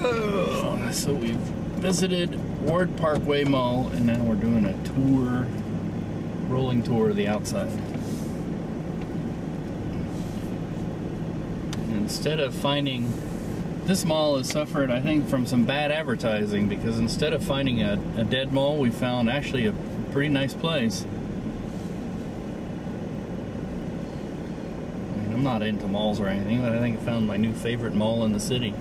So we've visited Ward Parkway Mall, and now we're doing a tour, rolling tour of the outside. And instead of finding, this mall has suffered, I think, from some bad advertising, because instead of finding a dead mall, we found actually a pretty nice place. I mean, I'm not into malls or anything, but I think I found my new favorite mall in the city.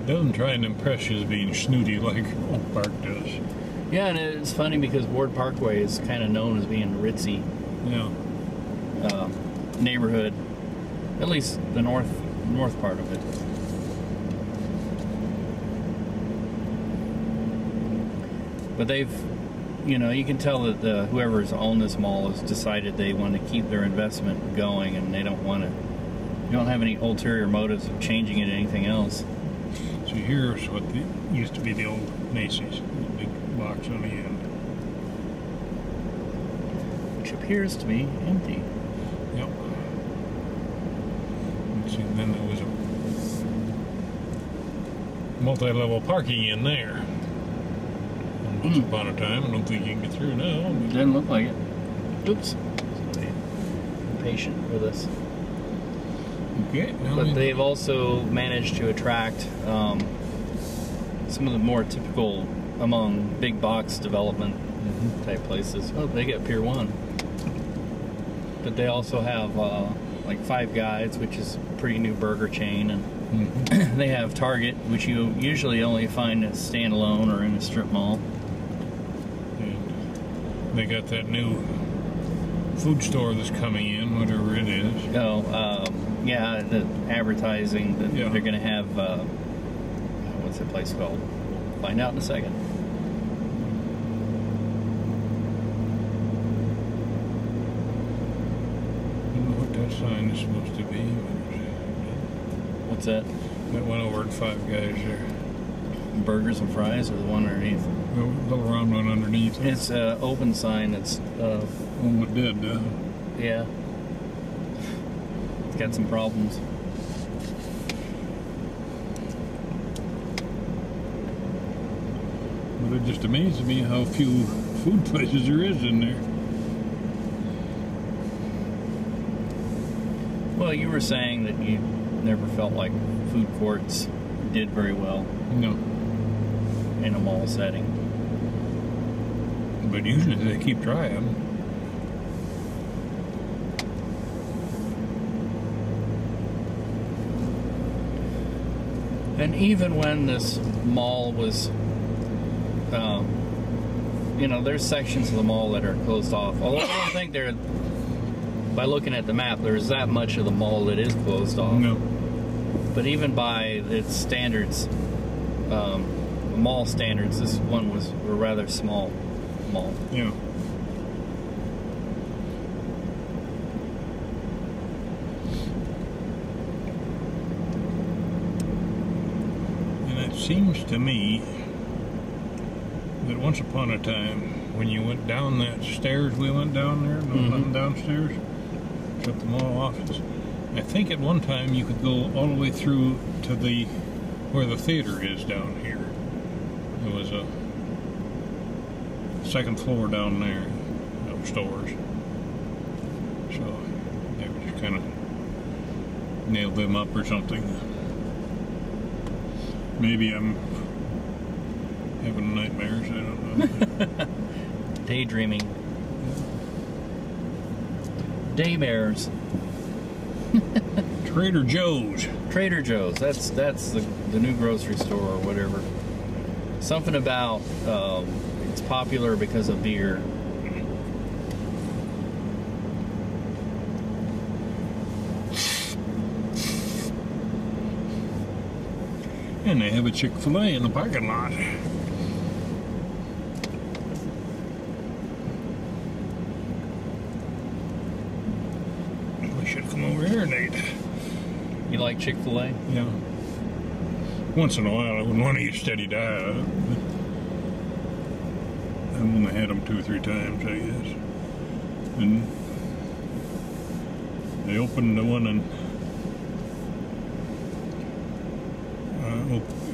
Doesn't try and impress you as being snooty like Oak Park does. Yeah, and it's funny because Ward Parkway is kind of known as being a ritzy neighborhood, at least the north part of it. But they've, you know, you can tell that whoever's owned this mall has decided they want to keep their investment going, and they don't have any ulterior motives of changing it to anything else. So here's what used to be the old Macy's, the big box on the end. Which appears to be empty. Yep. And then there was a multi-level parking in there. And once upon a time, I don't think you can get through now. Doesn't look like it. Oops. Impatient with us. Okay, but they've also managed to attract some of the more typical among big box development type places. Oh, they get Pier 1. But they also have like Five Guys, which is a pretty new burger chain, and they have Target, which you usually only find as standalone or in a strip mall. And they got that new food store that's coming in, whatever it is. Yeah, the advertising that they're going to have, what's that place called? We'll find out in a second. I don't know what that sign is supposed to be. What's that? That one over at Five Guys there. Burgers and fries, or the one underneath? The little round one underneath. It's an open sign. It's one with dead, yeah. Got some problems. But it just amazes me how few food places there is in there. Well, you were saying that you never felt like food courts did very well. No. In a mall setting. But usually they keep trying. And even when this mall was, you know, there's sections of the mall that are closed off. Although I don't think by looking at the map, there's that much of the mall that is closed off. No. But even by its standards, mall standards, this one was a rather small mall. Yeah. Seems to me that once upon a time, when you went down that stairs we went down there, downstairs, at the mall office, I think at one time you could go all the way through to where the theater is down here. There was a second floor down there of stores. So they were just kind of nailed them up or something. Maybe I'm having nightmares, I don't know. Daydreaming. Daymares. Trader Joe's. Trader Joe's. That's the new grocery store or whatever. Something about it's popular because of beer. And they have a Chick-fil-A in the parking lot. We should come over here and eat. You like Chick-fil-A? Yeah. Once in a while, I wouldn't want to eat steady diet. I've only had them 2 or 3 times, I guess. And they opened the one in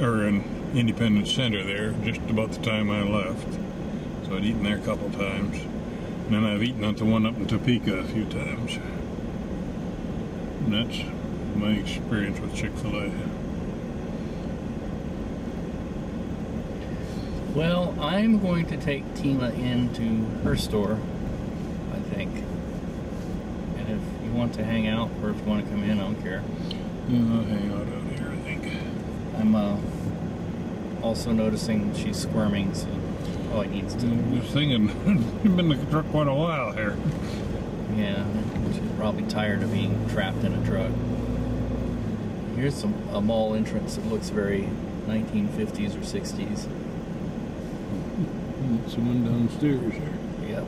or an Independence Center there just about the time I left. So I'd eaten there a couple times. And then I've eaten at the one up in Topeka a few times. And that's my experience with Chick-fil-A. Well, I'm going to take Tima into her store, I think. And if you want to hang out, or if you want to come in, I don't care. Yeah, I'll hang out here, I think. I'm also noticing she's squirming, so probably needs to. I was thinking, you've been in the truck quite a while here. Yeah, she's probably tired of being trapped in a truck. Here's a mall entrance that looks very 1950s or 60s. That's the one downstairs here. Yep.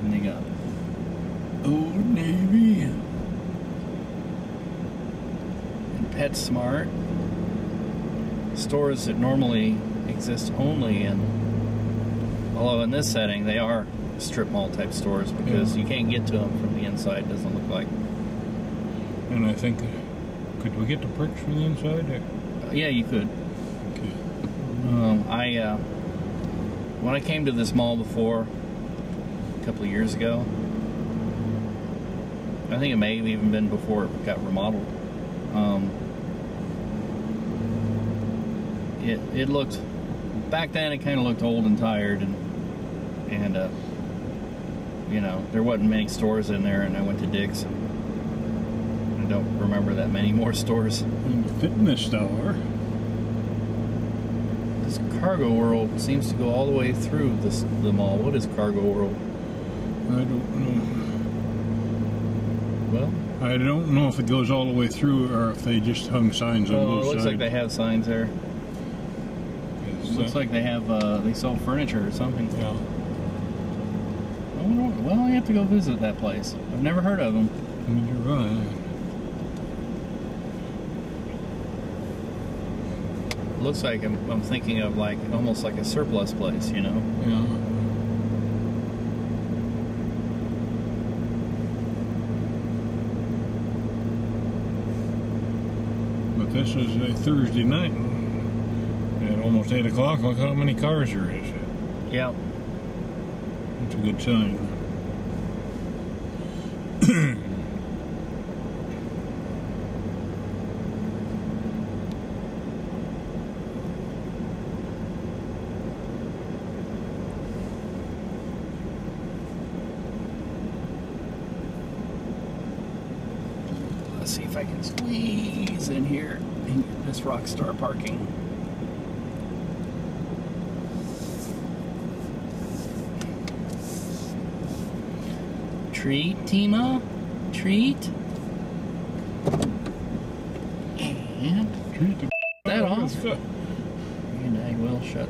And they got Old Navy and PetSmart, stores that normally exist only in, although in this setting they are strip mall type stores because you can't get to them from the inside, doesn't look like. And I think, could we get the perks from the inside there? Yeah, you could. Okay. When I came to this mall before, a couple of years ago, I think it may have even been before it got remodeled. It looked, back then it kind of looked old and tired, and you know, there wasn't many stores in there, and I went to Dick's. I don't remember that many more stores. And the fitness store. This Cargo World seems to go all the way through the mall. What is Cargo World? I don't know. Well, I don't know if it goes all the way through or if they just hung signs on both sides. It looks like they have signs there. Yes, Looks like they have, they sell furniture or something. Yeah. Well, I have to go visit that place. I've never heard of them. You're right. Looks like I'm thinking of like almost like a surplus place, you know? Yeah. But this is a Thursday night at almost 8 o'clock. Look how many cars there is. Yeah. That's a good sign. Let's see if I can squeeze in here and get this Rockstar parking. Treat, Tima? Treat? And Treat the that off. stuff. And I will shut